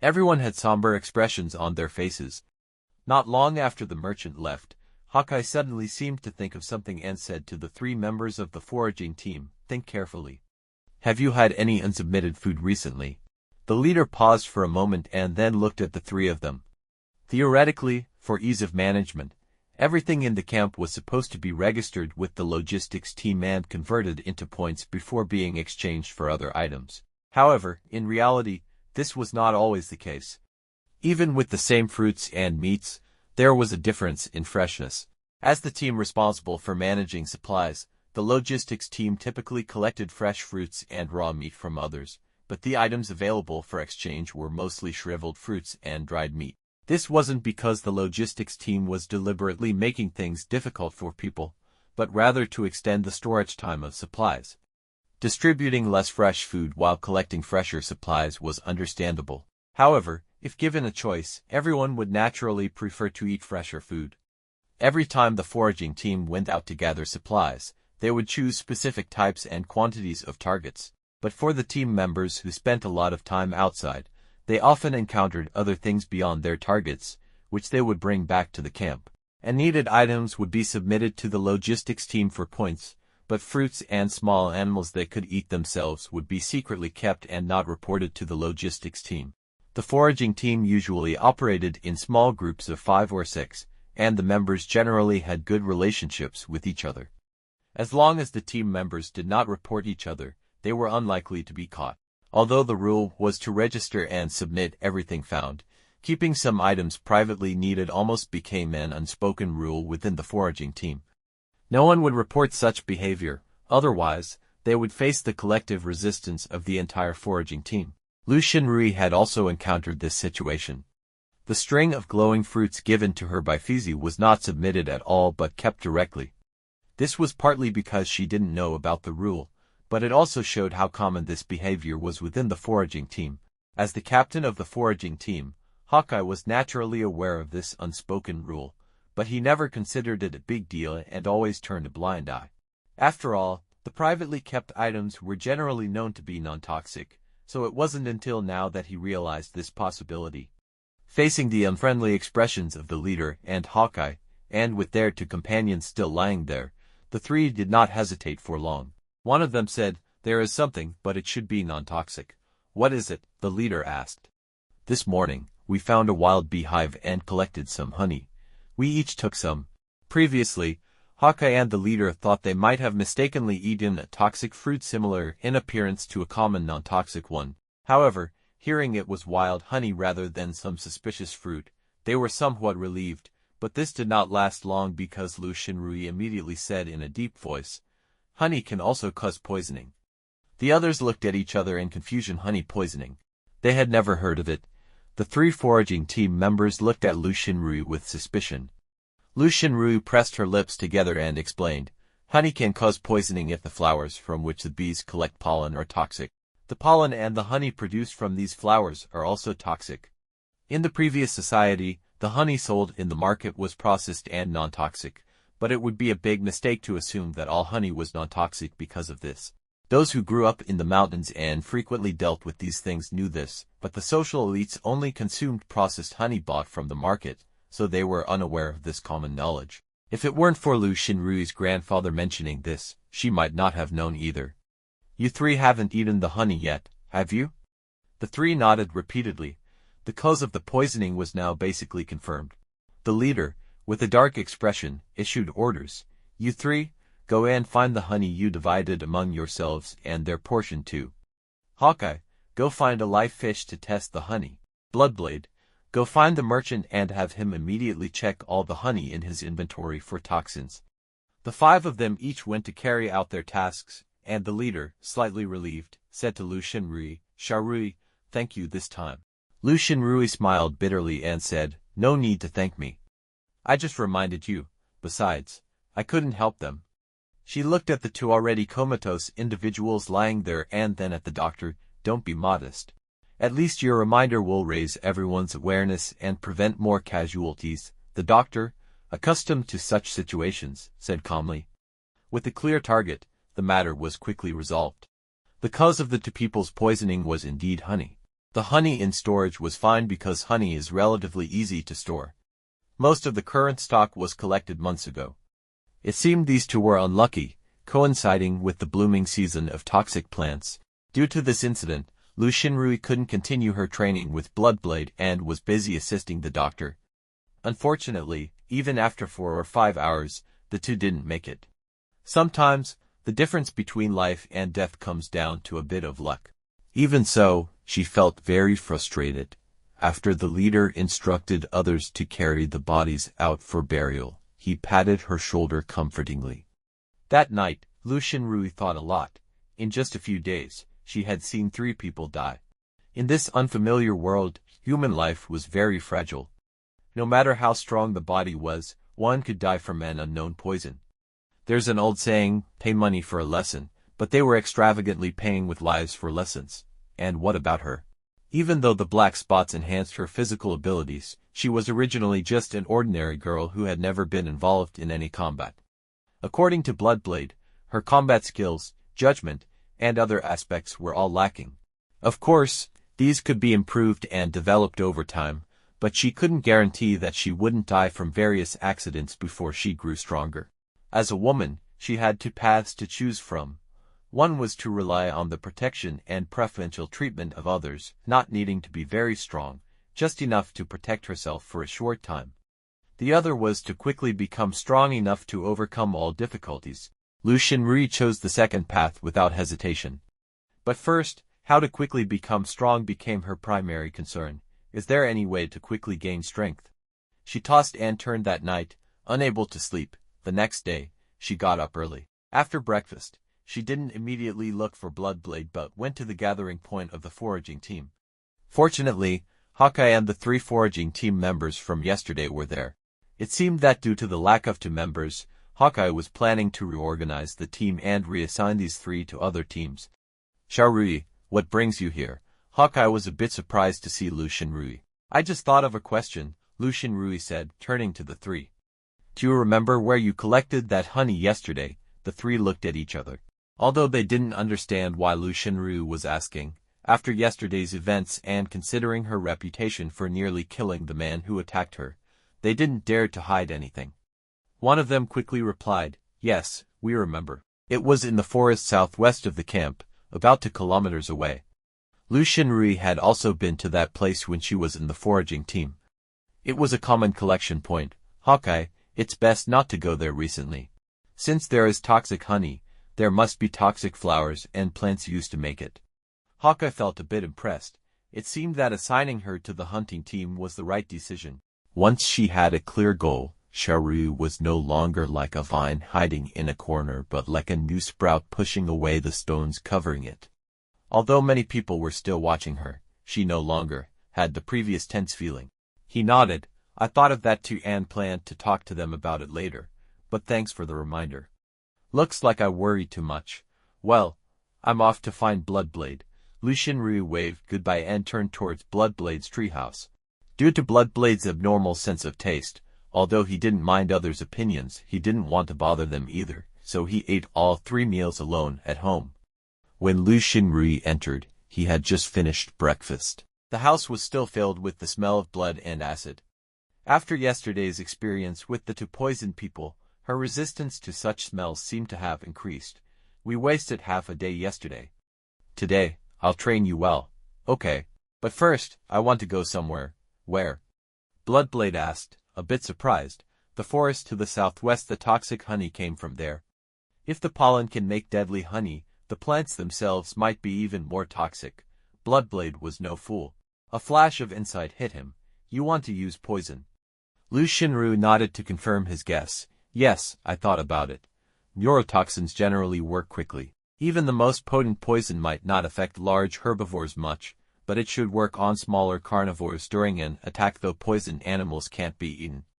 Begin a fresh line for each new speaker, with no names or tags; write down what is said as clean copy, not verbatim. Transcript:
Everyone had somber expressions on their faces. Not long after the merchant left, Hawkeye suddenly seemed to think of something and said to the three members of the foraging team, "Think carefully. Have you had any unsubmitted food recently?" The leader paused for a moment and then looked at the three of them. Theoretically, for ease of management, everything in the camp was supposed to be registered with the logistics team and converted into points before being exchanged for other items. However, in reality, this was not always the case. Even with the same fruits and meats, there was a difference in freshness. As the team responsible for managing supplies, the logistics team typically collected fresh fruits and raw meat from others, but the items available for exchange were mostly shriveled fruits and dried meat. This wasn't because the logistics team was deliberately making things difficult for people, but rather to extend the storage time of supplies. Distributing less fresh food while collecting fresher supplies was understandable. However, if given a choice, everyone would naturally prefer to eat fresher food. Every time the foraging team went out to gather supplies, they would choose specific types and quantities of targets. But for the team members who spent a lot of time outside, they often encountered other things beyond their targets, which they would bring back to the camp. And needed items would be submitted to the logistics team for points, but fruits and small animals they could eat themselves would be secretly kept and not reported to the logistics team. The foraging team usually operated in small groups of 5 or 6, and the members generally had good relationships with each other. As long as the team members did not report each other, they were unlikely to be caught. Although the rule was to register and submit everything found, keeping some items privately needed almost became an unspoken rule within the foraging team. No one would report such behavior, otherwise, they would face the collective resistance of the entire foraging team. Lu Xinrui had also encountered this situation. The string of glowing fruits given to her by Fizi was not submitted at all but kept directly. This was partly because she didn't know about the rule, but it also showed how common this behavior was within the foraging team. As the captain of the foraging team, Hawkeye was naturally aware of this unspoken rule, but he never considered it a big deal and always turned a blind eye. After all, the privately kept items were generally known to be non-toxic, so it wasn't until now that he realized this possibility. Facing the unfriendly expressions of the leader and Hawkeye, and with their two companions still lying there, the three did not hesitate for long. One of them said, "There is something, but it should be non-toxic." "What is it?" the leader asked. "This morning, we found a wild beehive and collected some honey. We each took some." Previously, Hawkeye and the leader thought they might have mistakenly eaten a toxic fruit similar in appearance to a common non-toxic one. However, hearing it was wild honey rather than some suspicious fruit, they were somewhat relieved, but this did not last long because Lu Xinrui immediately said in a deep voice, "Honey can also cause poisoning." The others looked at each other in confusion. Honey poisoning? They had never heard of it. The three foraging team members looked at Lu Xinrui with suspicion. Lu Xinrui pressed her lips together and explained, "Honey can cause poisoning if the flowers from which the bees collect pollen are toxic. The pollen and the honey produced from these flowers are also toxic." In the previous society, the honey sold in the market was processed and non-toxic, but it would be a big mistake to assume that all honey was non-toxic because of this. Those who grew up in the mountains and frequently dealt with these things knew this, but the social elites only consumed processed honey bought from the market, so they were unaware of this common knowledge. If it weren't for Lu Xinrui's grandfather mentioning this, she might not have known either. "You three haven't eaten the honey yet, have you?" The three nodded repeatedly. The cause of the poisoning was now basically confirmed. The leader, with a dark expression, issued orders. "You three, go and find the honey you divided among yourselves and their portion too. Hawkeye, go find a live fish to test the honey. Bloodblade, go find the merchant and have him immediately check all the honey in his inventory for toxins." The 5 of them each went to carry out their tasks, and the leader, slightly relieved, said to Lu Xinrui, "Xiaorui, thank you this time." Lu Xinrui smiled bitterly and said, "No need to thank me. I just reminded you. Besides, I couldn't help them." She looked at the 2 already comatose individuals lying there and then at the doctor. "Don't be modest. At least your reminder will raise everyone's awareness and prevent more casualties." The doctor, accustomed to such situations, said calmly. With a clear target, the matter was quickly resolved. The cause of the 2 people's poisoning was indeed honey. The honey in storage was fine because honey is relatively easy to store. Most of the current stock was collected months ago. It seemed these two were unlucky, coinciding with the blooming season of toxic plants. Due to this incident, Lu Xinrui couldn't continue her training with Bloodblade and was busy assisting the doctor. Unfortunately, even after 4 or 5 hours, the two didn't make it. Sometimes, the difference between life and death comes down to a bit of luck. Even so, she felt very frustrated. After the leader instructed others to carry the bodies out for burial, he patted her shoulder comfortingly. That night, Lu Xinrui thought a lot. In just a few days, she had seen 3 people die. In this unfamiliar world, human life was very fragile. No matter how strong the body was, one could die from an unknown poison. There's an old saying, pay money for a lesson, but they were extravagantly paying with lives for lessons. And what about her? Even though the black spots enhanced her physical abilities, she was originally just an ordinary girl who had never been involved in any combat. According to Bloodblade, her combat skills, judgment, and other aspects were all lacking. Of course, these could be improved and developed over time, but she couldn't guarantee that she wouldn't die from various accidents before she grew stronger. As a woman, she had 2 paths to choose from. One was to rely on the protection and preferential treatment of others, not needing to be very strong, just enough to protect herself for a short time. The other was to quickly become strong enough to overcome all difficulties. Lu Xinrui chose the second path without hesitation. But first, how to quickly become strong became her primary concern. Is there any way to quickly gain strength? She tossed and turned that night, unable to sleep. The next day, she got up early. After breakfast, she didn't immediately look for Bloodblade but went to the gathering point of the foraging team. Fortunately, Hawkeye and the 3 foraging team members from yesterday were there. It seemed that due to the lack of 2 members, Hawkeye was planning to reorganize the team and reassign these 3 to other teams. Xiaorui, what brings you here? Hawkeye was a bit surprised to see Lu Xinrui. I just thought of a question, Lu Xinrui said, turning to the 3. Do you remember where you collected that honey yesterday? The 3 looked at each other. Although they didn't understand why Lu Xinrui was asking, after yesterday's events and considering her reputation for nearly killing the man who attacked her, they didn't dare to hide anything. One of them quickly replied, yes, we remember. It was in the forest southwest of the camp, about 2 kilometers away. Lu Xinrui had also been to that place when she was in the foraging team. It was a common collection point. Hawkeye, it's best not to go there recently. Since there is toxic honey, there must be toxic flowers and plants used to make it. Hawkeye felt a bit impressed. It seemed that assigning her to the hunting team was the right decision. Once she had a clear goal, Xiaorui was no longer like a vine hiding in a corner but like a new sprout pushing away the stones covering it. Although many people were still watching her, she no longer had the previous tense feeling. He nodded. I thought of that too and planned to talk to them about it later, but thanks for the reminder. Looks like I worry too much. Well, I'm off to find Bloodblade. Lu Xinrui waved goodbye and turned towards Bloodblade's treehouse. Due to Bloodblade's abnormal sense of taste, although he didn't mind others' opinions, he didn't want to bother them either, so he ate all 3 meals alone at home. When Lu Xinrui entered, he had just finished breakfast. The house was still filled with the smell of blood and acid. After yesterday's experience with the 2 poisoned people, her resistance to such smells seemed to have increased. We wasted half a day yesterday. Today, I'll train you well. Okay. But first, I want to go somewhere. Where? Bloodblade asked, a bit surprised. The forest to the southwest, the toxic honey came from there. If the pollen can make deadly honey, the plants themselves might be even more toxic. Bloodblade was no fool. A flash of insight hit him. You want to use poison? Lu Xinrui nodded to confirm his guess. Yes, I thought about it. Neurotoxins generally work quickly. Even the most potent poison might not affect large herbivores much, but it should work on smaller carnivores during an attack, though poisoned animals can't be eaten.